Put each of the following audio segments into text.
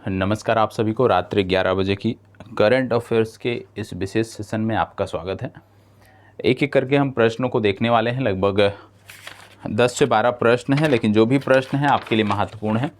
नमस्कार आप सभी को रात्रि 11 बजे की करंट अफेयर्स के इस विशेष सेशन में आपका स्वागत है। एक एक करके हम प्रश्नों को देखने वाले हैं। लगभग 10 से 12 प्रश्न हैं, लेकिन जो भी प्रश्न हैं आपके लिए महत्वपूर्ण है।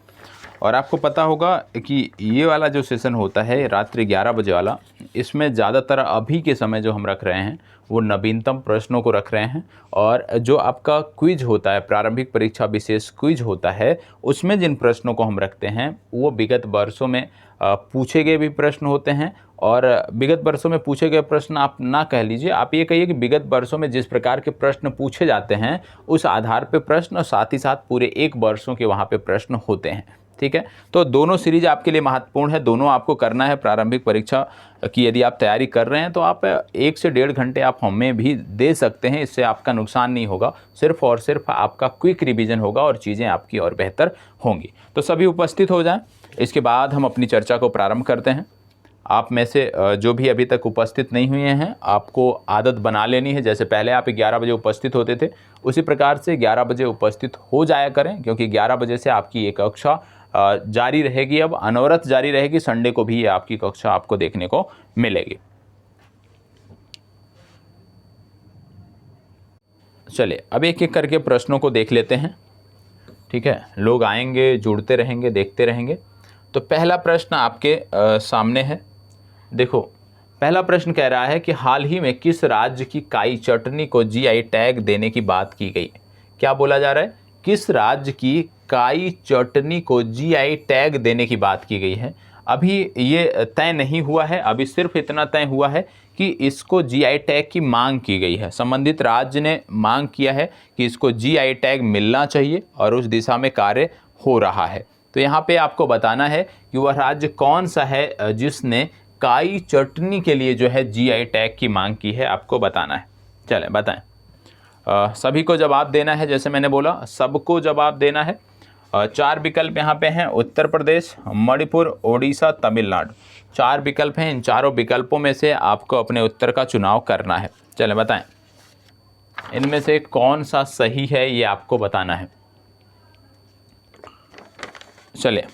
और आपको पता होगा कि ये वाला जो सेशन होता है रात्रि 11 बजे वाला, इसमें ज़्यादातर अभी के समय जो हम रख रहे हैं वो नवीनतम प्रश्नों को रख रहे हैं। और जो आपका क्विज होता है, प्रारंभिक परीक्षा विशेष क्विज होता है, उसमें जिन प्रश्नों को हम रखते हैं वो विगत वर्षों में पूछे गए भी प्रश्न होते हैं। और विगत वर्षों में पूछे गए प्रश्न आप ना कह लीजिए, आप ये कहिए कि विगत वर्षों में जिस प्रकार के प्रश्न पूछे जाते हैं उस आधार पे प्रश्न, और साथ ही साथ पूरे एक वर्षों के वहाँ पे प्रश्न होते हैं। ठीक है, तो दोनों सीरीज आपके लिए महत्वपूर्ण है, दोनों आपको करना है। प्रारंभिक परीक्षा की यदि आप तैयारी कर रहे हैं तो आप 1 से 1.5 घंटे आप हमें भी दे सकते हैं, इससे आपका नुकसान नहीं होगा, सिर्फ और सिर्फ आपका क्विक रिवीजन होगा और चीज़ें आपकी और बेहतर होंगी। तो सभी उपस्थित हो जाएं, इसके बाद हम अपनी चर्चा को प्रारंभ करते हैं। आप में से जो भी अभी तक उपस्थित नहीं हुए हैं, आपको आदत बना लेनी है। जैसे पहले आप 11 बजे उपस्थित होते थे, उसी प्रकार से 11 बजे उपस्थित हो जाया करें, क्योंकि 11 बजे से आपकी ये कक्षा जारी रहेगी, अब अनवरत जारी रहेगी। संडे को भी ये आपकी कक्षा आपको देखने को मिलेगी। चलिए अब एक एक करके प्रश्नों को देख लेते हैं। ठीक है, लोग आएंगे, जुड़ते रहेंगे, देखते रहेंगे। तो पहला प्रश्न आपके सामने है। देखो, पहला प्रश्न कह रहा है कि हाल ही में किस राज्य की काई चटनी को जीआई टैग देने की बात की गई। क्या बोला जा रहा है? किस राज्य की काई चटनी को जीआई टैग देने की बात की गई है। अभी ये तय नहीं हुआ है, अभी सिर्फ इतना तय हुआ है कि इसको जीआई टैग की मांग की गई है। संबंधित राज्य ने मांग किया है कि इसको जीआई टैग मिलना चाहिए और उस दिशा में कार्य हो रहा है। तो यहाँ पे आपको बताना है कि वह राज्य कौन सा है जिसने काई चटनी के लिए जो है जीआई टैग की मांग की है, आपको बताना है। चलें बताएं। सभी को जवाब देना है, जैसे मैंने बोला सबको जवाब देना है। 4 विकल्प यहाँ पे हैं, उत्तर प्रदेश, मणिपुर, ओडिशा, तमिलनाडु। 4 विकल्प हैं, इन चारों विकल्पों में से आपको अपने उत्तर का चुनाव करना है। चलें बताएं, इनमें से कौन सा सही है ये आपको बताना है। चलिए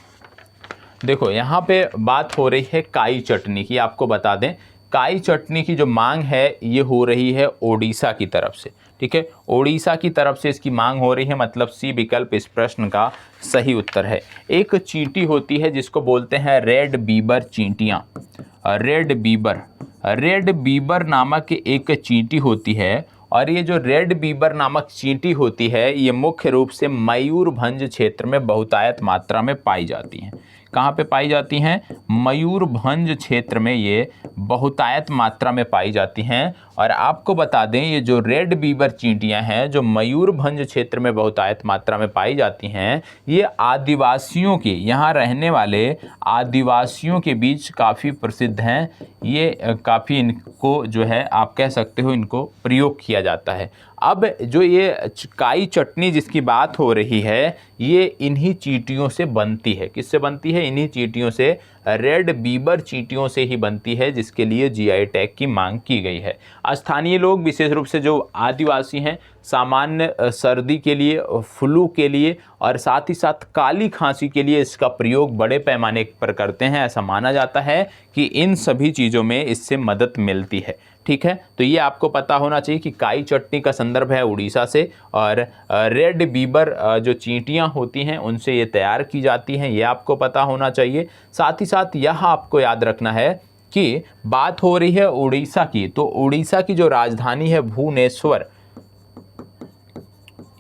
देखो, यहाँ पे बात हो रही है काई चटनी की। आपको बता दें, काई चटनी की जो मांग है ये हो रही है ओडिशा की तरफ से। ठीक है, ओडिशा की तरफ से इसकी मांग हो रही है, मतलब सी विकल्प इस प्रश्न का सही उत्तर है। एक चींटी होती है जिसको बोलते हैं रेड बीबर चींटियाँ। रेड बीबर नामक एक चींटी होती है, और ये जो रेड बीबर नामक चींटी होती है ये मुख्य रूप से मयूरभंज क्षेत्र में बहुतायत मात्रा में पाई जाती हैं। कहाँ पे पाई जाती हैं? मयूरभंज क्षेत्र में ये बहुतायत मात्रा में पाई जाती हैं। और आपको बता दें, ये जो रेड बीबर चींटियां हैं जो मयूरभंज क्षेत्र में बहुतायत मात्रा में पाई जाती हैं, ये आदिवासियों के, यहाँ रहने वाले आदिवासियों के बीच काफ़ी प्रसिद्ध हैं। ये काफ़ी इनको जो है आप कह सकते हो इनको प्रयोग किया जाता है। अब जो ये काई चटनी जिसकी बात हो रही है ये इन्हीं चींटियों से बनती है। किससे बनती है? इन्हीं चींटियों से, रेड बीबर चींटियों से ही बनती है, जिसके लिए जीआई टैग की मांग की गई है। स्थानीय लोग, विशेष रूप से जो आदिवासी हैं, सामान्य सर्दी के लिए, फ्लू के लिए और साथ ही साथ काली खांसी के लिए इसका प्रयोग बड़े पैमाने पर करते हैं। ऐसा माना जाता है कि इन सभी चीज़ों में इससे मदद मिलती है। ठीक है, तो ये आपको पता होना चाहिए कि काई चटनी का संदर्भ है उड़ीसा से, और रेड बीबर जो चींटियां होती हैं उनसे ये तैयार की जाती हैं, ये आपको पता होना चाहिए। साथ ही साथ यह आपको याद रखना है कि बात हो रही है उड़ीसा की, तो उड़ीसा की जो राजधानी है भुवनेश्वर,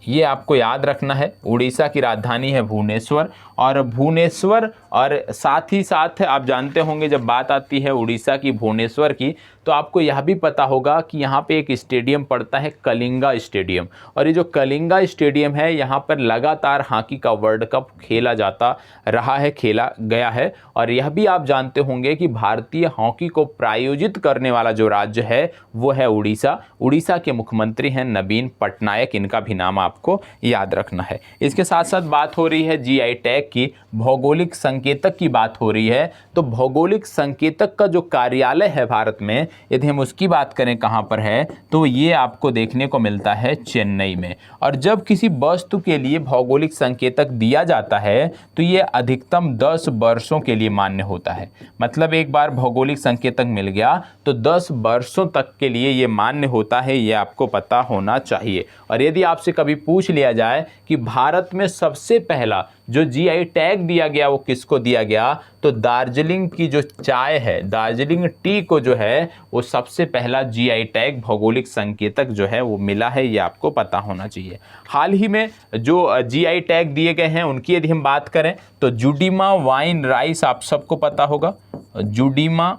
ये आपको याद रखना है। उड़ीसा की राजधानी है भुवनेश्वर, और भुवनेश्वर, और साथ ही साथ आप जानते होंगे जब बात आती है उड़ीसा की भुवनेश्वर की, तो आपको यह भी पता होगा कि यहाँ पे एक स्टेडियम पड़ता है, कलिंगा स्टेडियम। और ये जो कलिंगा स्टेडियम है, यहाँ पर लगातार हॉकी का वर्ल्ड कप खेला जाता रहा है, खेला गया है। और यह भी आप जानते होंगे कि भारतीय हॉकी को प्रायोजित करने वाला जो राज्य है वो है उड़ीसा। उड़ीसा के मुख्यमंत्री हैं नवीन पटनायक, इनका भी नाम आपको याद रखना है। इसके साथ साथ बात हो रही है जीआई टैग टैग की भौगोलिक संकेतक की बात हो रही है, तो भौगोलिक संकेतक का जो कार्यालय है भारत में, यदि हम उसकी बात करें कहाँ पर है, तो ये आपको देखने को मिलता है चेन्नई में। और जब किसी वस्तु के लिए भौगोलिक संकेतक दिया जाता है तो ये अधिकतम 10 वर्षों के लिए मान्य होता है। मतलब एक बार भौगोलिक संकेतक मिल गया तो 10 वर्षों तक के लिए ये मान्य होता है, ये आपको पता होना चाहिए। और यदि आपसे कभी पूछ लिया जाए कि भारत में सबसे पहला जो जीआई टैग दिया गया वो किसको दिया गया, तो दार्जिलिंग की जो चाय है, दार्जिलिंग टी को जो है वो सबसे पहला जीआई टैग भौगोलिक संकेतक जो है वो मिला है, ये आपको पता होना चाहिए। हाल ही में जो जीआई टैग दिए गए हैं उनकी यदि हम बात करें तो जुडीमा वाइन राइस आप सबको पता होगा। जुडीमा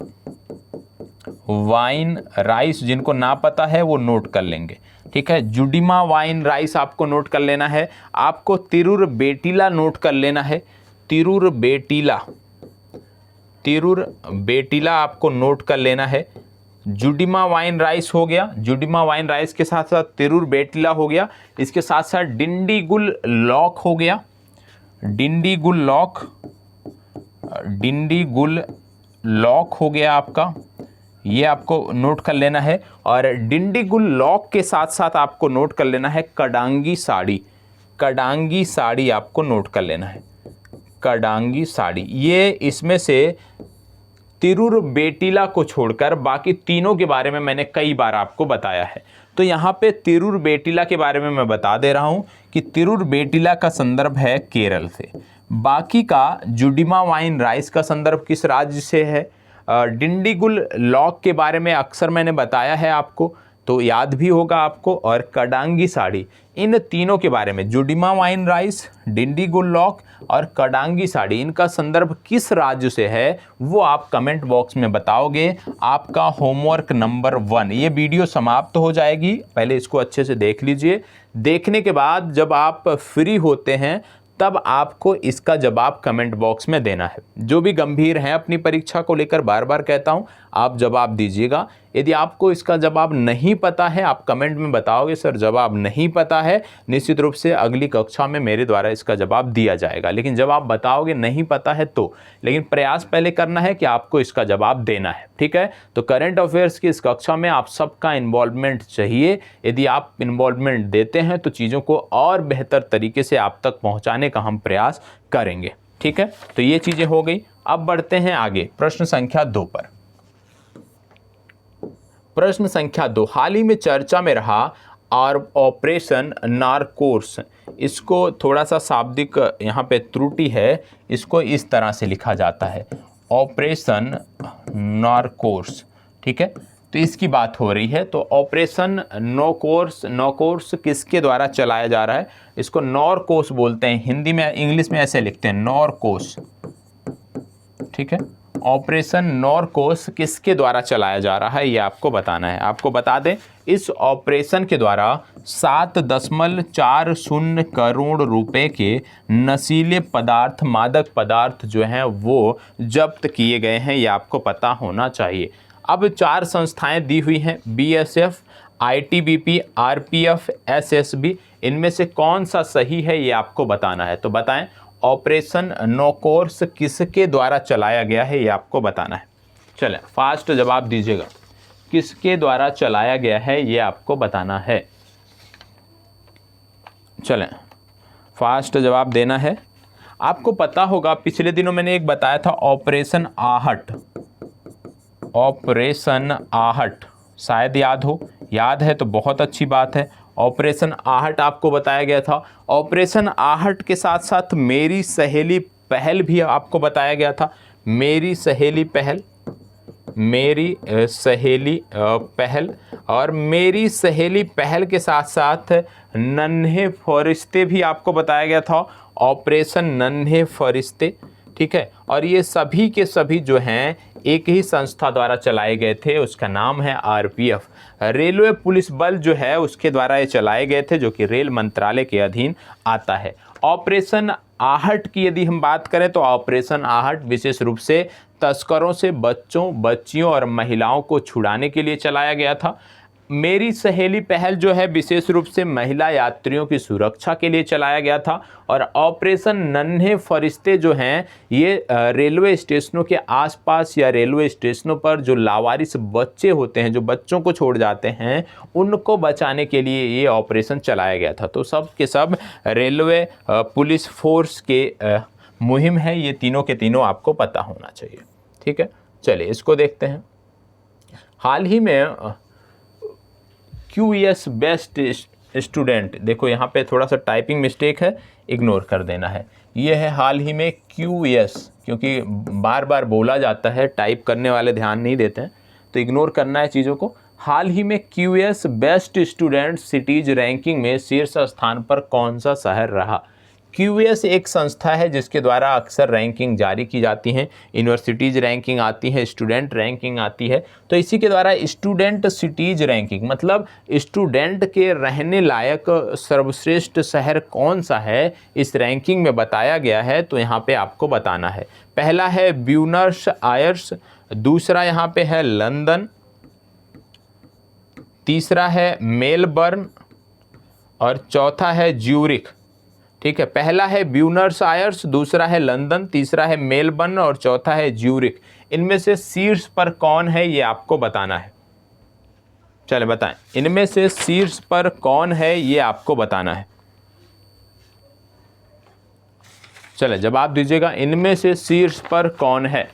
वाइन राइस, जिनको ना पता है वो नोट कर लेंगे, ठीक है। जुडीमा वाइन राइस आपको नोट कर लेना है। आपको तिरुर बेटिला नोट कर लेना है। तिरुर बेटिला, तिरुर बेटिला आपको नोट कर लेना है। जुडीमा वाइन राइस हो गया, जुडीमा वाइन राइस के साथ साथ तिरुर बेटिला हो गया। इसके साथ साथ डिंडीगुल लॉक हो गया, डिंडीगुल लॉक, डिंडीगुल लॉक हो गया आपका, ये आपको नोट कर लेना है। और डिंडीगुल लॉक के साथ साथ आपको नोट कर लेना है कडांगी साड़ी, कडांगी साड़ी आपको नोट कर लेना है, कडांगी साड़ी। ये इसमें से तिरुर बेटिला को छोड़कर बाकी तीनों के बारे में मैंने कई बार आपको बताया है। तो यहाँ पे तिरुर बेटिला के बारे में मैं बता दे रहा हूँ कि तिरुर बेटिला का संदर्भ है केरल से। बाकी का जुडीमा वाइन राइस का संदर्भ किस राज्य से है, डिंडीगुल लॉक के बारे में अक्सर मैंने बताया है आपको, तो याद भी होगा आपको। और कडांगी साड़ी, इन तीनों के बारे में, Judima wine rice, Dindigul lock और कडांगी साड़ी, इनका संदर्भ किस राज्य से है वो आप कमेंट बॉक्स में बताओगे। आपका होमवर्क नंबर 1, ये वीडियो समाप्त हो जाएगी, पहले इसको अच्छे से देख लीजिए। देखने के बाद जब आप फ्री होते हैं तब आपको इसका जवाब कमेंट बॉक्स में देना है। जो भी गंभीर हैं अपनी परीक्षा को लेकर, बार बार कहता हूं, आप जवाब दीजिएगा। यदि आपको इसका जवाब नहीं पता है, आप कमेंट में बताओगे सर जवाब नहीं पता है, निश्चित रूप से अगली कक्षा में मेरे द्वारा इसका जवाब दिया जाएगा। लेकिन जब आप बताओगे नहीं पता है तो, लेकिन प्रयास पहले करना है कि आपको इसका जवाब देना है, ठीक है। तो करंट अफेयर्स की इस कक्षा में आप सबका इन्वॉल्वमेंट चाहिए। यदि आप इन्वॉल्वमेंट देते हैं तो चीज़ों को और बेहतर तरीके से आप तक पहुँचाने का हम प्रयास करेंगे, ठीक है। तो ये चीज़ें हो गई। अब बढ़ते हैं आगे प्रश्न संख्या 2 पर। प्रश्न संख्या 2, हाल ही में चर्चा में रहा और ऑपरेशन नारकोस, इसको थोड़ा सा शाब्दिक यहाँ पे त्रुटि है, इसको इस तरह से लिखा जाता है, ऑपरेशन नारकोस, ठीक है। तो इसकी बात हो रही है। तो ऑपरेशन नौकोर्स किसके द्वारा चलाया जा रहा है, इसको नॉरकोस बोलते हैं, हिंदी में, इंग्लिश में ऐसे लिखते हैं नॉरकोस, ठीक है। ऑपरेशन नॉरकोस किसके द्वारा चलाया जा रहा है ये आपको बताना है। आपको बता दें, इस ऑपरेशन के द्वारा 7.40 करोड़ रुपए के नशीले पदार्थ, मादक पदार्थ जो हैं वो जब्त किए गए हैं, ये आपको पता होना चाहिए। अब 4 संस्थाएं दी हुई हैं, बीएसएफ, आईटीबीपी, आरपीएफ, एसएसबी, इनमें से कौन सा सही है ये आपको बताना है। तो बताएं, ऑपरेशन नौकोर्स किसके द्वारा चलाया गया है ये आपको बताना है। चलें फास्ट जवाब दीजिएगा, किसके द्वारा चलाया गया है ये आपको बताना है। चलें फास्ट जवाब देना है। आपको पता होगा पिछले दिनों मैंने एक बताया था ऑपरेशन आहट, ऑपरेशन आहट, शायद याद हो, याद है तो बहुत अच्छी बात है। ऑपरेशन आहट आपको बताया गया था। ऑपरेशन आहट के साथ साथ मेरी सहेली पहल भी आपको बताया गया था, मेरी सहेली पहल, मेरी सहेली पहल, और मेरी सहेली पहल के साथ साथ नन्हे फरिश्ते भी आपको बताया गया था, ऑपरेशन नन्हे फरिश्ते, ठीक है। और ये सभी के सभी जो हैं एक ही संस्था द्वारा चलाए गए थे, उसका नाम है आरपीएफ। रेलवे पुलिस बल जो है उसके द्वारा ये चलाए गए थे, जो कि रेल मंत्रालय के अधीन आता है। ऑपरेशन आहट की यदि हम बात करें तो ऑपरेशन आहट विशेष रूप से तस्करों से बच्चों, बच्चियों और महिलाओं को छुड़ाने के लिए चलाया गया था। मेरी सहेली पहल जो है विशेष रूप से महिला यात्रियों की सुरक्षा के लिए चलाया गया था। और ऑपरेशन नन्हे फरिश्ते जो हैं ये रेलवे स्टेशनों के आसपास या रेलवे स्टेशनों पर जो लावारिस बच्चे होते हैं, जो बच्चों को छोड़ जाते हैं, उनको बचाने के लिए ये ऑपरेशन चलाया गया था। तो सब के सब रेलवे पुलिस फोर्स के मुहिम है, ये तीनों के तीनों आपको पता होना चाहिए। ठीक है, चलिए इसको देखते हैं। हाल ही में QS बेस्ट स्टूडेंट, देखो यहाँ पे थोड़ा सा टाइपिंग मिस्टेक है, इग्नोर कर देना है। ये है हाल ही में QS, क्योंकि बार बार बोला जाता है, टाइप करने वाले ध्यान नहीं देते हैं, तो इग्नोर करना है चीज़ों को। हाल ही में QS best student cities ranking में शीर्ष स्थान पर कौन सा शहर रहा? QS एक संस्था है जिसके द्वारा अक्सर रैंकिंग जारी की जाती हैं, यूनिवर्सिटीज़ रैंकिंग आती है, स्टूडेंट रैंकिंग आती है। तो इसी के द्वारा स्टूडेंट सिटीज़ रैंकिंग, मतलब स्टूडेंट के रहने लायक सर्वश्रेष्ठ शहर कौन सा है, इस रैंकिंग में बताया गया है। तो यहाँ पे आपको बताना है। पहला है ब्यूनस आयर्स, दूसरा यहाँ पे है लंदन, तीसरा है मेलबर्न और चौथा है ज्यूरिख। ठीक है, पहला है ब्यूनस आयर्स, दूसरा है लंदन, तीसरा है मेलबर्न और चौथा है ज्यूरिख। इनमें से शीर्ष पर कौन है ये आपको बताना है। चले बताएं, इनमें से शीर्ष पर कौन है ये आपको बताना है। चले जवाब दीजिएगा, इनमें से शीर्ष पर कौन है।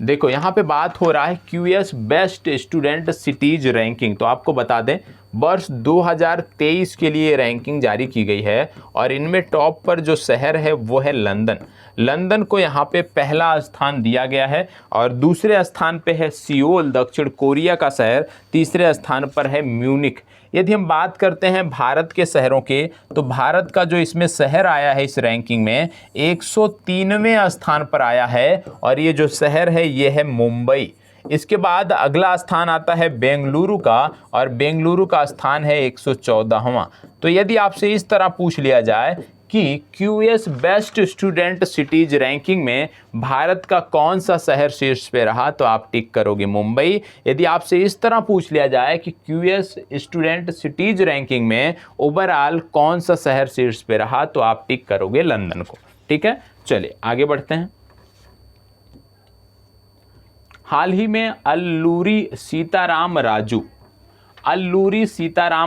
देखो यहाँ पे बात हो रहा है QS best student cities ranking. तो आपको बता दें वर्ष 2023 के लिए रैंकिंग जारी की गई है और इनमें टॉप पर जो शहर है वो है लंदन। लंदन को यहाँ पे पहला स्थान दिया गया है और दूसरे स्थान पे है सियोल, दक्षिण कोरिया का शहर, तीसरे स्थान पर है म्यूनिख। यदि हम बात करते हैं भारत के शहरों के, तो भारत का जो इसमें शहर आया है इस रैंकिंग में 103वें स्थान पर आया है और ये जो शहर है ये है मुंबई। इसके बाद अगला स्थान आता है बेंगलुरु का और बेंगलुरु का स्थान है 114वां। तो यदि आपसे इस तरह पूछ लिया जाए कि QS best student cities ranking में भारत का कौन सा शहर शीर्ष पे रहा, तो आप टिक करोगे मुंबई। यदि आपसे इस तरह पूछ लिया जाए कि QS स्टूडेंट सिटीज रैंकिंग में ओवरऑल कौन सा शहर शीर्ष पे रहा, तो आप टिक करोगे लंदन को। ठीक है, चलिए आगे बढ़ते हैं। हाल ही में अल्लूरी सीताराम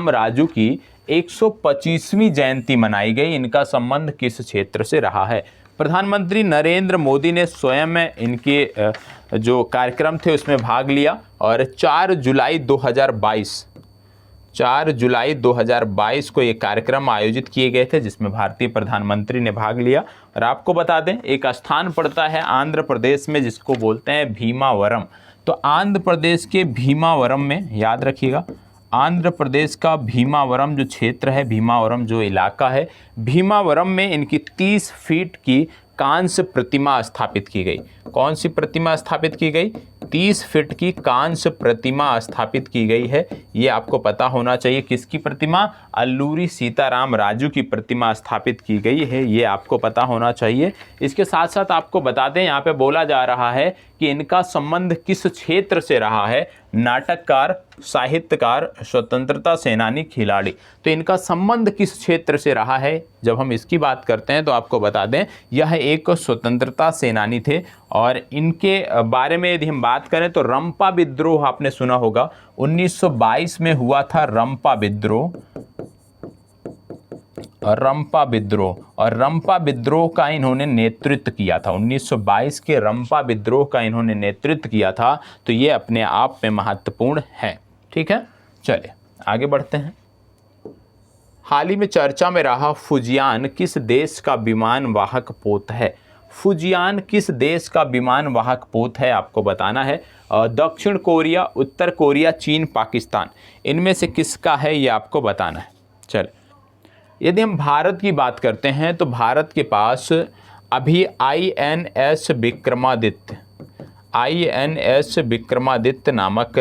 राजू की 125वीं जयंती मनाई गई। इनका संबंध किस क्षेत्र से रहा है? प्रधानमंत्री नरेंद्र मोदी ने स्वयं इनके जो कार्यक्रम थे उसमें भाग लिया और 4 जुलाई 2022 को ये कार्यक्रम आयोजित किए गए थे जिसमें भारतीय प्रधानमंत्री ने भाग लिया। और आपको बता दें एक स्थान पड़ता है आंध्र प्रदेश में जिसको बोलते हैं भीमावरम। तो आंध्र प्रदेश के भीमावरम में, याद रखिएगा, आंध्र प्रदेश का भीमावरम जो क्षेत्र है, भीमावरम जो इलाका है, भीमावरम में इनकी 30 फीट की कांस्य प्रतिमा स्थापित की गई। कौन सी प्रतिमा स्थापित की गई? 30 फीट की कांस्य प्रतिमा स्थापित की गई है। ये आपको पता होना चाहिए। किसकी प्रतिमा? अल्लूरी सीताराम राजू की प्रतिमा स्थापित की गई है, ये आपको पता होना चाहिए। इसके साथ साथ आपको बता दें यहाँ पे बोला जा रहा है कि इनका संबंध किस क्षेत्र से रहा है? नाटककार, साहित्यकार, स्वतंत्रता सेनानी, खिलाड़ी। तो इनका संबंध किस क्षेत्र से रहा है? जब हम इसकी बात करते हैं तो आपको बता दें यह एक स्वतंत्रता सेनानी थे। और इनके बारे में यदि हम बात करें तो रंपा विद्रोह आपने सुना होगा, 1922 में हुआ था रंपा विद्रोह। और रंपा विद्रोह का इन्होंने नेतृत्व किया था। 1922 के रंपा विद्रोह का इन्होंने नेतृत्व किया था। तो ये अपने आप में महत्वपूर्ण है। ठीक है, चलिए आगे बढ़ते हैं। हाल ही में चर्चा में रहा फुजियान किस देश का विमान वाहक पोत है? फुजियान किस देश का विमान वाहक पोत है आपको बताना है। दक्षिण कोरिया, उत्तर कोरिया, चीन, पाकिस्तान, इनमें से किसका है ये आपको बताना है। चल, यदि हम भारत की बात करते हैं तो भारत के पास अभी INS विक्रमादित्य नामक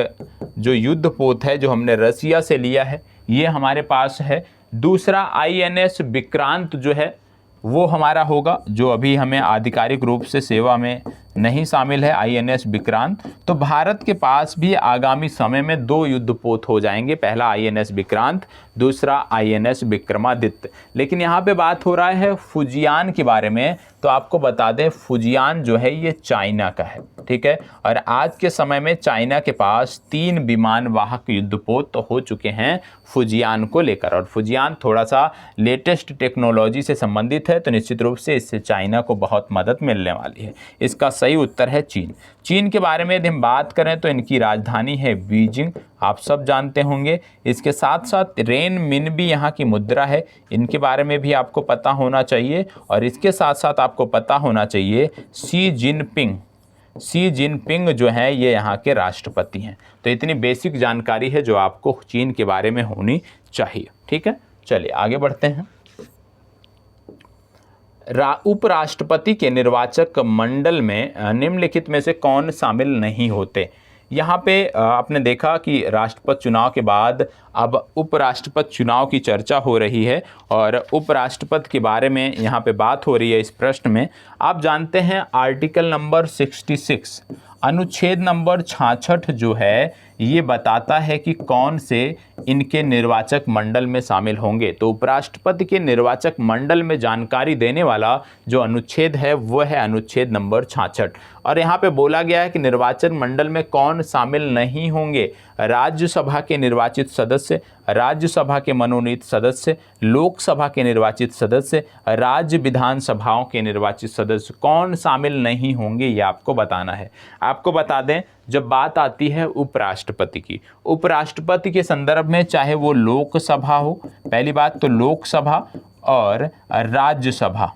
जो युद्धपोत है जो हमने रसिया से लिया है, ये हमारे पास है। दूसरा INS विक्रांत जो है वो हमारा होगा, जो अभी हमें आधिकारिक रूप से सेवा में नहीं शामिल है INS विक्रांत। तो भारत के पास भी आगामी समय में 2 युद्धपोत हो जाएंगे, पहला INS विक्रांत, दूसरा INS विक्रमादित्य। लेकिन यहाँ पे बात हो रहा है फुजियान के बारे में, तो आपको बता दें फुजियान जो है ये चाइना का है, ठीक है। और आज के समय में चाइना के पास 3 विमान वाहक युद्धपोत तो हो चुके हैं फुजियान को लेकर, और फुजियान थोड़ा सा लेटेस्ट टेक्नोलॉजी से संबंधित है, तो निश्चित रूप से इससे चाइना को बहुत मदद मिलने वाली है। इसका सही उत्तर है चीन। चीन के बारे में यदि हम बात करें तो इनकी राजधानी है बीजिंग, आप सब जानते होंगे। इसके साथ साथ रेन मिन भी यहाँ की मुद्रा है, इनके बारे में भी आपको पता होना चाहिए। और इसके साथ साथ आपको पता होना चाहिए शी जिनपिंग जो है ये यहाँ के राष्ट्रपति हैं। तो इतनी बेसिक जानकारी है जो आपको चीन के बारे में होनी चाहिए, ठीक है। चलिए आगे बढ़ते हैं। उपराष्ट्रपति के निर्वाचक मंडल में निम्नलिखित में से कौन शामिल नहीं होते। यहाँ पे आपने देखा कि राष्ट्रपति चुनाव के बाद अब उपराष्ट्रपति चुनाव की चर्चा हो रही है, और उपराष्ट्रपति के बारे में यहाँ पे बात हो रही है इस प्रश्न में। आप जानते हैं आर्टिकल नंबर 66 अनुच्छेद नंबर 66 जो है ये बताता है कि कौन से इनके निर्वाचक मंडल में शामिल होंगे। तो उपराष्ट्रपति के निर्वाचक मंडल में जानकारी देने वाला जो अनुच्छेद है वो है अनुच्छेद नंबर 66। और यहाँ पे बोला गया है कि निर्वाचन मंडल में कौन शामिल नहीं होंगे। राज्यसभा के निर्वाचित सदस्य, राज्यसभा के मनोनीत सदस्य, लोकसभा के निर्वाचित सदस्य, राज्य विधानसभाओं के निर्वाचित सदस्य कौन शामिल नहीं होंगे, ये आपको बताना है। आपको बता दें जब बात आती है उपराष्ट्रपति की, उपराष्ट्रपति के संदर्भ में चाहे वो लोकसभा हो, पहली बात तो लोकसभा और राज्यसभा,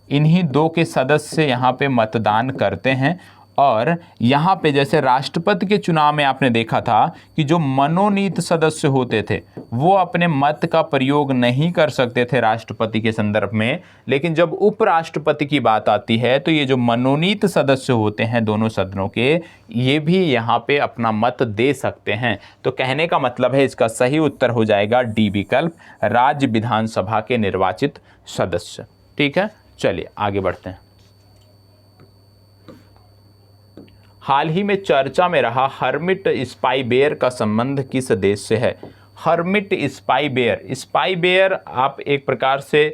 इन्हीं 2 के सदस्य यहाँ पे मतदान करते हैं। और यहाँ पे जैसे राष्ट्रपति के चुनाव में आपने देखा था कि जो मनोनीत सदस्य होते थे वो अपने मत का प्रयोग नहीं कर सकते थे राष्ट्रपति के संदर्भ में, लेकिन जब उपराष्ट्रपति की बात आती है तो ये जो मनोनीत सदस्य होते हैं दोनों सदनों के, ये भी यहाँ पे अपना मत दे सकते हैं। तो कहने का मतलब है इसका सही उत्तर हो जाएगा डी विकल्प, राज्य विधानसभा के निर्वाचित सदस्य, ठीक है। चलिए आगे बढ़ते हैं। हाल ही में चर्चा में रहा हर्मिट स्पाईवेयर का संबंध किस देश से है। हर्मिट स्पाईवेयर आप एक प्रकार से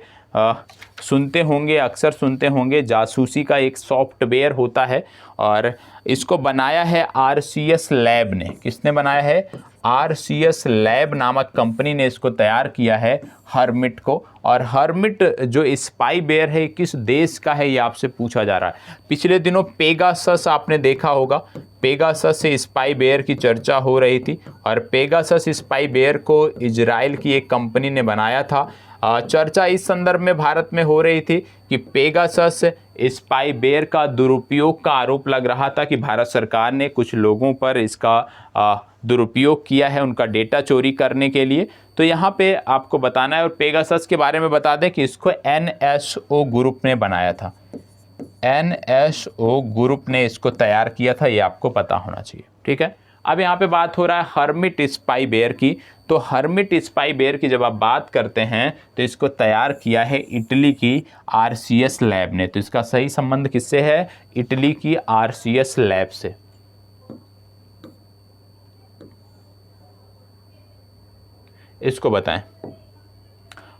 सुनते होंगे, अक्सर सुनते होंगे, जासूसी का एक सॉफ्टवेयर होता है, और इसको बनाया है RCS लैब ने। किसने बनाया है? RCS लैब नामक कंपनी ने इसको तैयार किया है हर्मिट को। और हर्मिट जो स्पाईवेयर है किस देश का है ये आपसे पूछा जा रहा है। पिछले दिनों पेगासस आपने देखा होगा, पेगासस से स्पाईवेयर की चर्चा हो रही थी, और पेगासस स्पाईवेयर को इजराइल की एक कंपनी ने बनाया था। चर्चा इस संदर्भ में भारत में हो रही थी कि पेगासस स्पाईवेयर का दुरुपयोग का आरोप लग रहा था कि भारत सरकार ने कुछ लोगों पर इसका दुरुपयोग किया है उनका डेटा चोरी करने के लिए। तो यहाँ पे आपको बताना है, और पेगासस के बारे में बता दें कि इसको NSO ग्रुप ने बनाया था, NSO ग्रुप ने इसको तैयार किया था, ये आपको पता होना चाहिए, ठीक है। अब यहाँ पे बात हो रहा है हर्मिट स्पाईवेयर की। तो हर्मिट स्पाईवेयर की जब आप बात करते हैं तो इसको तैयार किया है इटली की RCS लैब ने। तो इसका सही संबंध किससे है? इटली की RCS लैब से। इसको बताएं।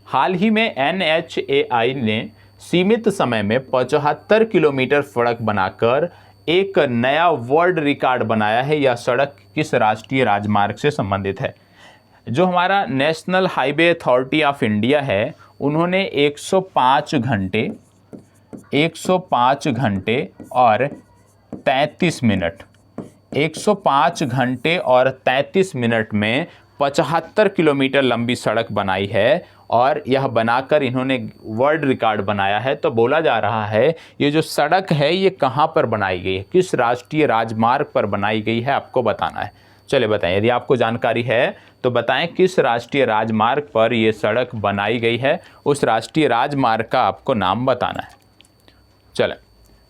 हाल ही में NHAI ने सीमित समय में 75 किलोमीटर सड़क बनाकर एक नया वर्ल्ड रिकॉर्ड बनाया है। यह सड़क किस राष्ट्रीय राजमार्ग से संबंधित है? जो हमारा national highway authority of India है, उन्होंने 105 घंटे और 33 मिनट 105 घंटे और 33 मिनट में 75 किलोमीटर लंबी सड़क बनाई है, और यह बनाकर इन्होंने वर्ल्ड रिकॉर्ड बनाया है। तो बोला जा रहा है ये जो सड़क है ये कहाँ पर बनाई गई है, किस राष्ट्रीय राजमार्ग पर बनाई गई है, आपको बताना है। चलिए बताएं, यदि आपको जानकारी है तो बताएं किस राष्ट्रीय राजमार्ग पर ये सड़क बनाई गई है, उस राष्ट्रीय राजमार्ग का आपको नाम बताना है। चलें,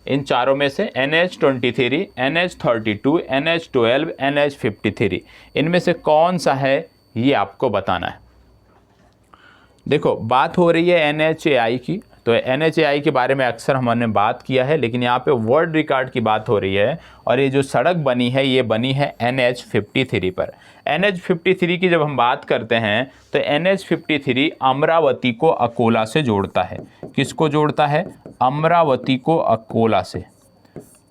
इन चारों में से NH23, NH32, NH12, NH53, इनमें से कौन सा है ये आपको बताना है। देखो बात हो रही है NHAI की, तो NHAI के बारे में अक्सर हमने बात किया है, लेकिन यहाँ पे वर्ल्ड रिकॉर्ड की बात हो रही है। और ये जो सड़क बनी है ये बनी है NH53 पर। NH53 की जब हम बात करते हैं तो NH53 अमरावती को अकोला से जोड़ता है। किसको जोड़ता है? अमरावती को अकोला से।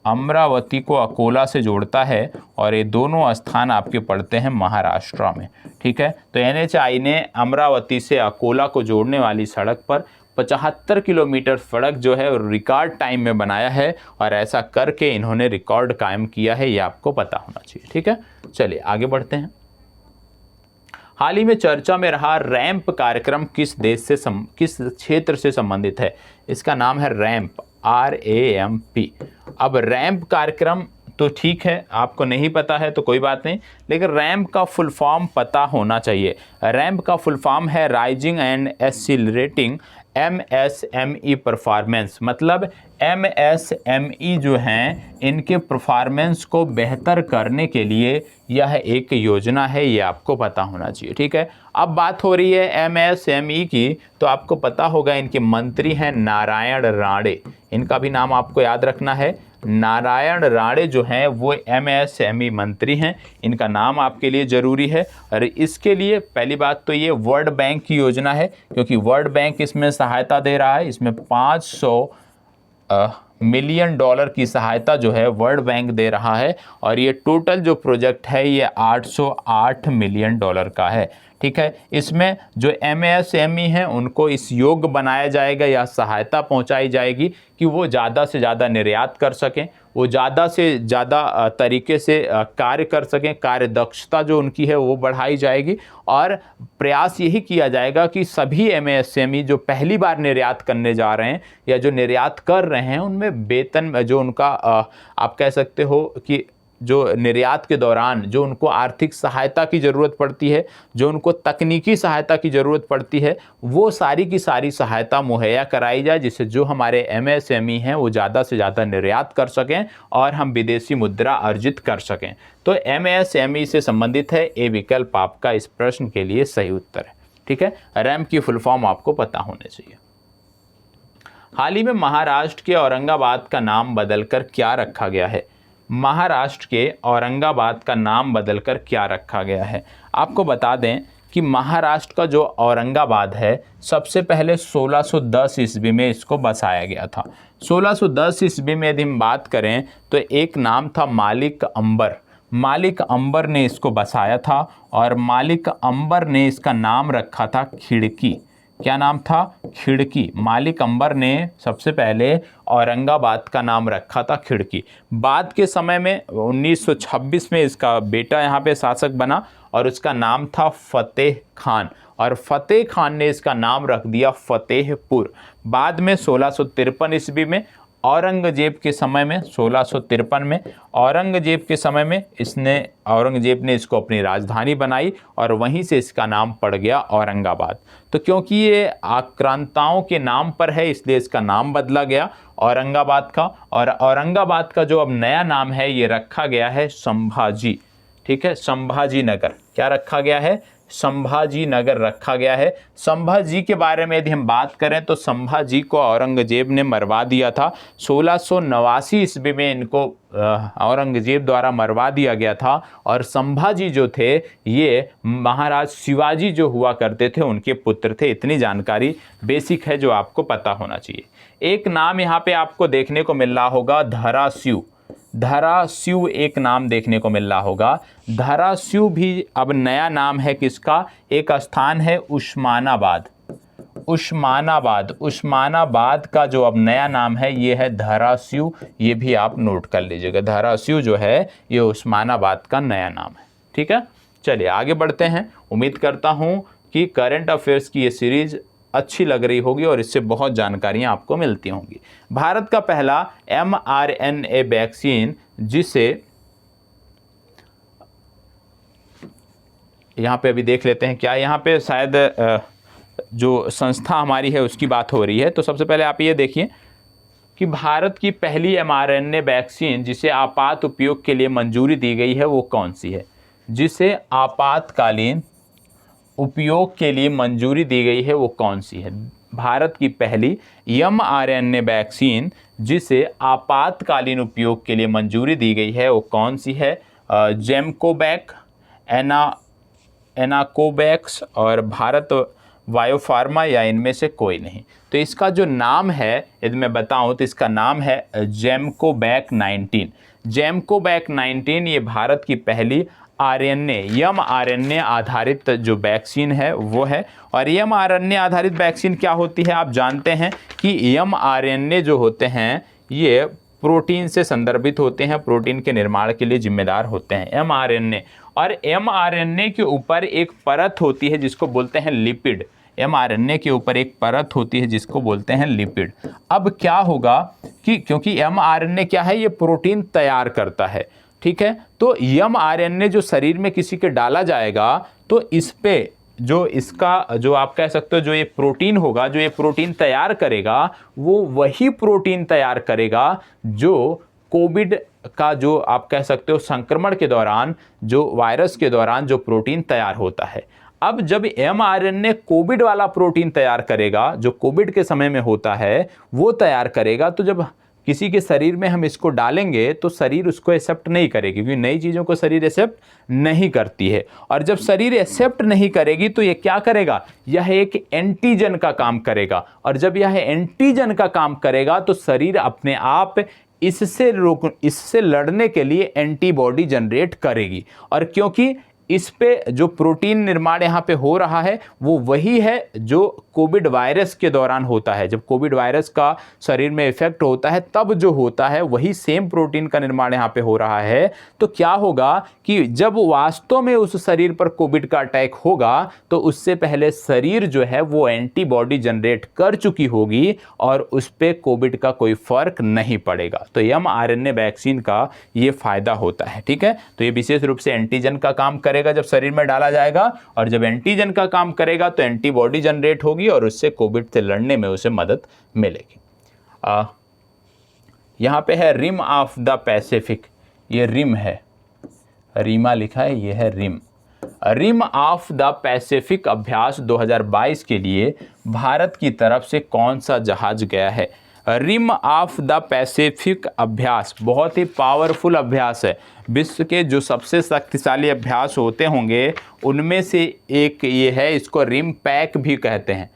अमरावती को अकोला से जोड़ता है और ये दोनों स्थान आपके पड़ते हैं महाराष्ट्र में। ठीक है, तो NHAI ने अमरावती से अकोला को जोड़ने वाली सड़क पर 75 किलोमीटर सड़क जो है रिकॉर्ड टाइम में बनाया है, और ऐसा करके इन्होंने रिकॉर्ड कायम किया है, ये आपको पता होना चाहिए। ठीक है, चलिए आगे बढ़ते हैं। हाल ही में चर्चा में रहा रैंप कार्यक्रम किस देश से किस क्षेत्र से संबंधित है? इसका नाम है रैंप, RAMP। अब रैंप कार्यक्रम तो ठीक है, आपको नहीं पता है तो कोई बात नहीं, लेकिन रैंप का फुल फॉर्म पता होना चाहिए। रैंप का फुल फॉर्म है rising and accelerating MSME performance. मतलब MSME जो हैं इनके परफॉर्मेंस को बेहतर करने के लिए यह एक योजना है, ये आपको पता होना चाहिए। ठीक है, अब बात हो रही है MSME की, तो आपको पता होगा इनके मंत्री हैं नारायण राणे। इनका भी नाम आपको याद रखना है। नारायण राणे जो हैं वो MSME मंत्री हैं, इनका नाम आपके लिए ज़रूरी है। और इसके लिए पहली बात तो ये वर्ल्ड बैंक की योजना है, क्योंकि वर्ल्ड बैंक इसमें सहायता दे रहा है। इसमें 500 मिलियन डॉलर की सहायता जो है वर्ल्ड बैंक दे रहा है, और ये टोटल जो प्रोजेक्ट है ये 808 मिलियन डॉलर का है। ठीक है, इसमें जो MSME हैं उनको इस योग्य बनाया जाएगा या सहायता पहुंचाई जाएगी कि वो ज़्यादा से ज़्यादा निर्यात कर सकें, वो ज़्यादा से ज़्यादा तरीके से कार्य कर सकें, कार्य दक्षता जो उनकी है वो बढ़ाई जाएगी। और प्रयास यही किया जाएगा कि सभी MSME जो पहली बार निर्यात करने जा रहे हैं या जो निर्यात कर रहे हैं उनमें वेतन जो उनका आप कह सकते हो कि जो निर्यात के दौरान जो उनको आर्थिक सहायता की ज़रूरत पड़ती है, जो उनको तकनीकी सहायता की ज़रूरत पड़ती है, वो सारी की सारी सहायता मुहैया कराई जाए, जिससे जो हमारे MSME हैं वो ज़्यादा से ज़्यादा निर्यात कर सकें और हम विदेशी मुद्रा अर्जित कर सकें। तो MSME से संबंधित है, ए विकल्प आपका इस प्रश्न के लिए सही उत्तर है। ठीक है, रैंप की फुल फॉर्म आपको पता होने चाहिए। हाल ही में महाराष्ट्र के औरंगाबाद का नाम बदलकर क्या रखा गया है? महाराष्ट्र के औरंगाबाद का नाम बदलकर क्या रखा गया है? आपको बता दें कि महाराष्ट्र का जो औरंगाबाद है सबसे पहले 1610 ईस्वी में इसको बसाया गया था। 1610 ईस्वी में यदि हम बात करें तो एक नाम था मालिक अंबर। मालिक अंबर ने इसको बसाया था और मालिक अंबर ने इसका नाम रखा था खिड़की। क्या नाम था? खिड़की। मालिक अंबर ने सबसे पहले औरंगाबाद का नाम रखा था खिड़की। बाद के समय में 1926 में इसका बेटा यहाँ पे शासक बना और उसका नाम था फतेह खान, और फतेह खान ने इसका नाम रख दिया फतेहपुर। बाद में 1653 ईस्वी में औरंगजेब के समय में 1653 में औरंगजेब के समय में औरंगजेब ने इसको अपनी राजधानी बनाई और वहीं से इसका नाम पड़ गया औरंगाबाद। तो क्योंकि ये आक्रांताओं के नाम पर है इसलिए इसका नाम बदला गया औरंगाबाद का, और औरंगाबाद का जो अब नया नाम है ये रखा गया है संभाजी। ठीक है, संभाजी नगर। क्या रखा गया है? संभाजी नगर रखा गया है। संभाजी के बारे में यदि हम बात करें तो संभाजी को औरंगजेब ने मरवा दिया था। 1689 ईस्वी में इनको औरंगजेब द्वारा मरवा दिया गया था, और संभाजी जो थे ये महाराज शिवाजी जो हुआ करते थे उनके पुत्र थे। इतनी जानकारी बेसिक है जो आपको पता होना चाहिए। एक नाम यहाँ पे आपको देखने को मिल रहा होगा धाराशिव। धाराशिव एक नाम देखने को मिल रहा होगा। धाराशिव भी अब नया नाम है किसका? एक स्थान है उस्मानाबाद। उस्मानाबाद का जो अब नया नाम है ये है धाराशिव। ये भी आप नोट कर लीजिएगा, धाराशिव जो है ये उस्मानाबाद का नया नाम है। ठीक है, चलिए आगे बढ़ते हैं। उम्मीद करता हूँ कि करंट अफेयर्स की ये सीरीज अच्छी लग रही होगी और इससे बहुत जानकारियां आपको मिलती होंगी। भारत का पहला mRNA वैक्सीन, जिसे यहाँ पे अभी देख लेते हैं, क्या यहाँ पे शायद जो संस्था हमारी है उसकी बात हो रही है। तो सबसे पहले आप ये देखिए कि भारत की पहली mRNA वैक्सीन जिसे आपात उपयोग के लिए मंजूरी दी गई है वो कौन सी है? जिसे आपातकालीन उपयोग के लिए मंजूरी दी गई है वो कौन सी है? भारत की पहली mRNA वैक्सीन जिसे आपातकालीन उपयोग के लिए मंजूरी दी गई है वो कौन सी है? जेमकोवैक, एनाकोवैक्स और भारत बायोफार्मा, या इनमें से कोई नहीं। तो इसका जो नाम है यदि मैं बताऊं तो इसका नाम है जेमकोवैक 19। जेमकोवैक 19 ये भारत की पहली mRNA आधारित जो वैक्सीन है वो है। और mRNA आधारित वैक्सीन क्या होती है आप जानते हैं कि mRNA जो होते हैं ये प्रोटीन से संदर्भित होते हैं, प्रोटीन के निर्माण के लिए जिम्मेदार होते हैं mRNA। और mRNA के ऊपर एक परत होती है जिसको बोलते हैं लिपिड। mRNA के ऊपर एक परत होती है जिसको बोलते हैं लिपिड। अब क्या होगा कि क्योंकि mRNA क्या है, ये प्रोटीन तैयार करता है, ठीक है। तो mRNA जो शरीर में किसी के डाला जाएगा तो इस पे जो इसका जो आप कह सकते हो जो ये प्रोटीन होगा, जो ये प्रोटीन तैयार करेगा वो वही प्रोटीन तैयार करेगा जो कोविड का जो आप कह सकते हो संक्रमण के दौरान, जो वायरस के दौरान जो प्रोटीन तैयार होता है। अब जब mRNA कोविड वाला प्रोटीन तैयार करेगा, जो कोविड के समय में होता है वो तैयार करेगा, तो जब किसी के शरीर में हम इसको डालेंगे तो शरीर उसको एक्सेप्ट नहीं करेगी, क्योंकि नई चीज़ों को शरीर एक्सेप्ट नहीं करती है। और जब शरीर एक्सेप्ट नहीं करेगी तो ये क्या करेगा, यह एक एंटीजन का काम करेगा। और जब यह एंटीजन का काम करेगा तो शरीर अपने आप इससे लड़ने के लिए एंटीबॉडी जनरेट करेगी। और क्योंकि इस पे जो प्रोटीन निर्माण यहाँ पे हो रहा है वो वही है जो कोविड वायरस के दौरान होता है। जब कोविड वायरस का शरीर में इफेक्ट होता है तब जो होता है वही सेम प्रोटीन का निर्माण यहाँ पे हो रहा है। तो क्या होगा कि जब वास्तव में उस शरीर पर कोविड का अटैक होगा तो उससे पहले शरीर जो है वो एंटीबॉडी जनरेट कर चुकी होगी और उस पर कोविड का कोई फर्क नहीं पड़ेगा। तो mRNA वैक्सीन का ये फायदा होता है, ठीक है। तो ये विशेष रूप से एंटीजन का काम करेगा जब शरीर में डाला जाएगा, और जब एंटीजन का काम करेगा तो एंटीबॉडी जनरेट होगी और उससे कोविड से लड़ने में उसे मदद मिलेगी। यहाँ पे है रिम ऑफ द पैसिफिक, ये रिम है, रीमा लिखा है, ये है rim. Rim of the Pacific अभ्यास 2022 के लिए भारत की तरफ से कौन सा जहाज गया है? रिम ऑफ द पैसिफिक अभ्यास बहुत ही पावरफुल अभ्यास है। विश्व के जो सबसे शक्तिशाली अभ्यास होते होंगे उनमें से एक ये है। इसको रिम पैक भी कहते हैं,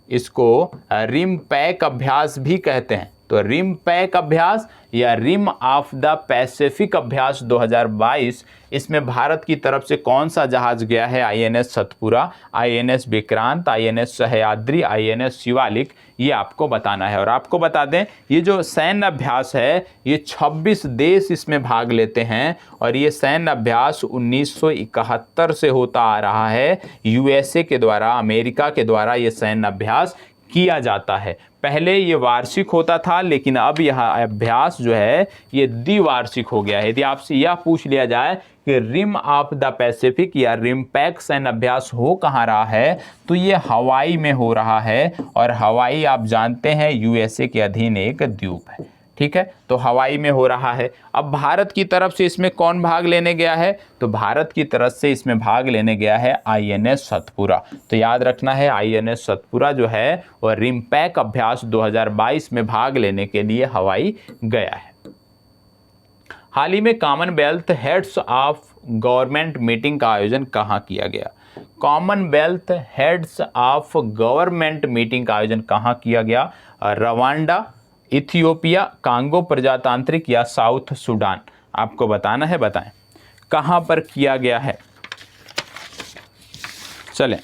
इसको रिम पैक अभ्यास भी कहते हैं। तो रिम पैक अभ्यास या रिम ऑफ द पैसिफिक अभ्यास 2022, इसमें भारत की तरफ से कौन सा जहाज गया है? INS Satpura, INS Vikrant, INS Sahyadri, INS Shivalik, ये आपको बताना है। और आपको बता दें ये जो सैन्य अभ्यास है ये 26 देश इसमें भाग लेते हैं और ये सैन्य अभ्यास 1971 से होता आ रहा है। USA के द्वारा, अमेरिका के द्वारा ये सैन्य अभ्यास किया जाता है। पहले ये वार्षिक होता था लेकिन अब यह अभ्यास जो है ये द्विवार्षिक हो गया है। यदि आपसे यह पूछ लिया जाए कि रिम ऑफ द पैसिफिक या रिम पैक सैन्य अभ्यास हो कहाँ रहा है तो ये हवाई में हो रहा है। और हवाई आप जानते हैं USA के अधीन एक द्वीप है, ठीक है। तो हवाई में हो रहा है। अब भारत की तरफ से इसमें कौन भाग लेने गया है? तो भारत की तरफ से इसमें भाग लेने गया है INS सतपुरा। तो याद रखना है INS सतपुरा जो है वह रिम पैक अभ्यास 2022 में भाग लेने के लिए हवाई गया है। हाल ही में Commonwealth heads of government meeting का आयोजन कहाँ किया गया? Commonwealth heads of government meeting का आयोजन कहाँ किया गया? रवांडा, इथियोपिया, कांगो प्रजातांत्रिक या साउथ सूडान? आपको बताना है, बताएं कहाँ पर किया गया है। चलें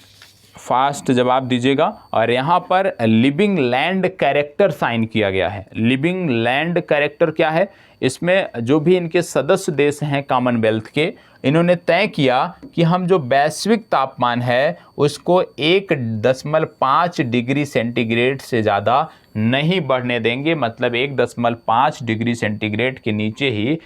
फास्ट जवाब दीजिएगा। और यहाँ पर लिविंग लैंड कैरेक्टर साइन किया गया है। लिविंग लैंड कैरेक्टर क्या है? इसमें जो भी इनके सदस्य देश हैं कॉमनवेल्थ के, इन्होंने तय किया कि हम जो वैश्विक तापमान है उसको 1.5 डिग्री सेंटीग्रेड से ज़्यादा नहीं बढ़ने देंगे। मतलब 1.5 डिग्री सेंटीग्रेड के नीचे ही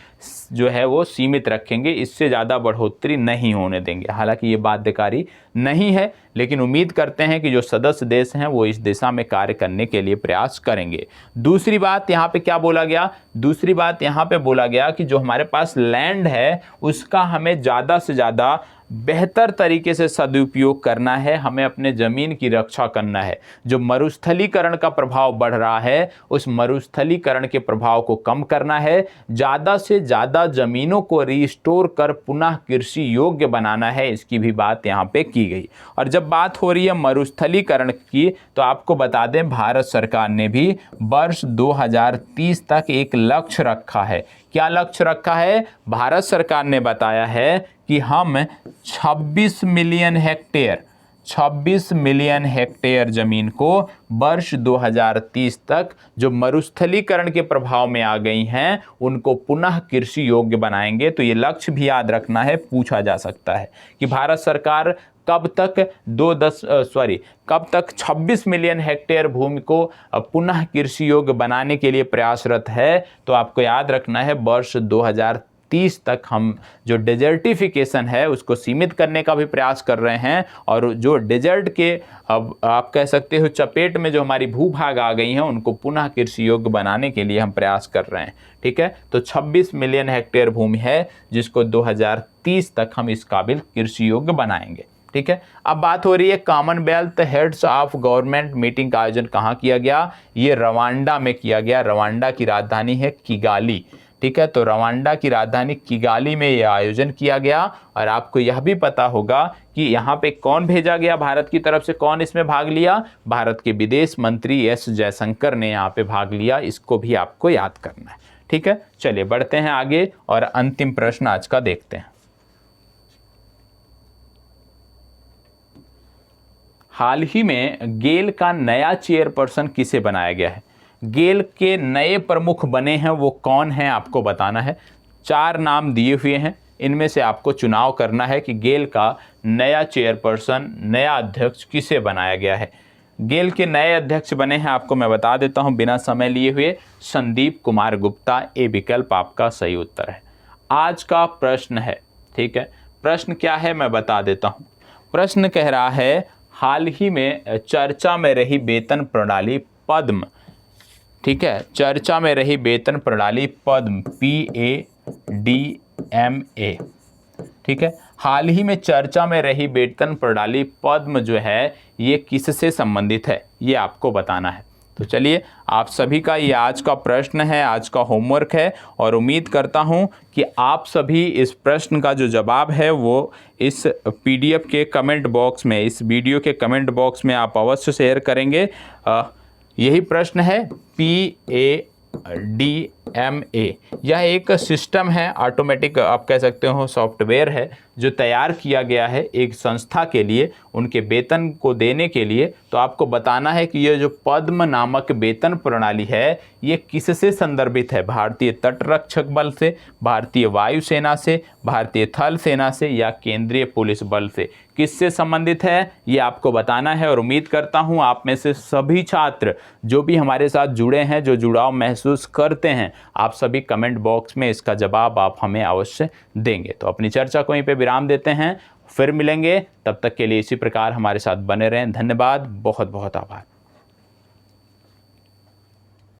जो है वो सीमित रखेंगे, इससे ज़्यादा बढ़ोतरी नहीं होने देंगे। हालांकि ये बाध्यकारी नहीं है लेकिन उम्मीद करते हैं कि जो सदस्य देश हैं वो इस दिशा में कार्य करने के लिए प्रयास करेंगे। दूसरी बात यहाँ पे क्या बोला गया? दूसरी बात यहाँ पे बोला गया कि जो हमारे पास लैंड है उसका हमें ज़्यादा से ज़्यादा बेहतर तरीके से सदुपयोग करना है, हमें अपने ज़मीन की रक्षा करना है। जो मरुस्थलीकरण का प्रभाव बढ़ रहा है, उस मरुस्थलीकरण के प्रभाव को कम करना है, ज़्यादा से ज़्यादा ज़मीनों को रिस्टोर कर पुनः कृषि योग्य बनाना है, इसकी भी बात यहाँ पे की गई। और जब बात हो रही है मरुस्थलीकरण की, तो आपको बता दें भारत सरकार ने भी वर्ष 2030 तक एक लक्ष्य रखा है। क्या लक्ष्य रखा है? भारत सरकार ने बताया है कि हम 26 मिलियन हेक्टेयर जमीन को वर्ष 2030 तक जो मरुस्थलीकरण के प्रभाव में आ गई हैं उनको पुनः कृषि योग्य बनाएंगे। तो ये लक्ष्य भी याद रखना है, पूछा जा सकता है कि भारत सरकार कब तक 26 मिलियन हेक्टेयर भूमि को पुनः कृषि योग्य बनाने के लिए प्रयासरत है। तो आपको याद रखना है वर्ष 2030 तक हम जो डेजर्टिफिकेशन है उसको सीमित करने का भी प्रयास कर रहे हैं, और जो डेजर्ट के अब आप कह सकते हो चपेट में जो हमारी भूभाग आ गई हैं उनको पुनः कृषि योग्य बनाने के लिए हम प्रयास कर रहे हैं। ठीक है, तो 26 मिलियन हेक्टेयर भूमि है जिसको 2030 तक हम इस काबिल कृषि योग्य बनाएंगे। ठीक है, अब बात हो रही है Commonwealth heads of government meeting का आयोजन कहाँ किया गया? ये रवांडा में किया गया। रवांडा की राजधानी है किगाली। ठीक है, तो रवांडा की राजधानी किगाली में यह आयोजन किया गया। और आपको यह भी पता होगा कि यहाँ पे कौन भेजा गया भारत की तरफ से, कौन इसमें भाग लिया? भारत के विदेश मंत्री एस जयशंकर ने यहाँ पे भाग लिया। इसको भी आपको याद करना है। ठीक है, चलिए बढ़ते हैं आगे और अंतिम प्रश्न आज का देखते हैं। हाल ही में गेल का नया चेयरपर्सन किसे बनाया गया है? गेल के नए प्रमुख बने हैं वो कौन हैं आपको बताना है। 4 नाम दिए हुए हैं, इनमें से आपको चुनाव करना है कि गेल का नया चेयरपर्सन, नया अध्यक्ष किसे बनाया गया है। गेल के नए अध्यक्ष बने हैं, आपको मैं बता देता हूं बिना समय लिए हुए, संदीप कुमार गुप्ता। ए विकल्प आपका सही उत्तर है। आज का प्रश्न है, ठीक है, प्रश्न क्या है मैं बता देता हूं। प्रश्न कह रहा है हाल ही में चर्चा में रही वेतन प्रणाली पद्म, ठीक है, चर्चा में रही वेतन प्रणाली पद्म PADMA, ठीक है, हाल ही में चर्चा में रही वेतन प्रणाली पद्म जो है ये किससे संबंधित है, ये आपको बताना है। तो चलिए, आप सभी का ये आज का प्रश्न है, आज का होमवर्क है, और उम्मीद करता हूँ कि आप सभी इस प्रश्न का जो जवाब है वो इस PDF के कमेंट बॉक्स में, इस वीडियो के कमेंट बॉक्स में आप अवश्य शेयर करेंगे। यही प्रश्न है PADMA। यह एक सिस्टम है, ऑटोमेटिक आप कह सकते हो सॉफ्टवेयर है जो तैयार किया गया है एक संस्था के लिए, उनके वेतन को देने के लिए। तो आपको बताना है कि यह जो पद्म नामक वेतन प्रणाली है ये किससे संदर्भित है? भारतीय तटरक्षक बल से, भारतीय वायुसेना से, भारतीय थल सेना से, या केंद्रीय पुलिस बल से? किससे संबंधित है ये आपको बताना है। और उम्मीद करता हूँ आप में से सभी छात्र जो भी हमारे साथ जुड़े हैं, जो जुड़ाव महसूस करते हैं, आप सभी कमेंट बॉक्स में इसका जवाब आप हमें अवश्य देंगे। तो अपनी चर्चा को यहीं पे विराम देते हैं, फिर मिलेंगे, तब तक के लिए इसी प्रकार हमारे साथ बने रहें। धन्यवाद, बहुत बहुत आभार।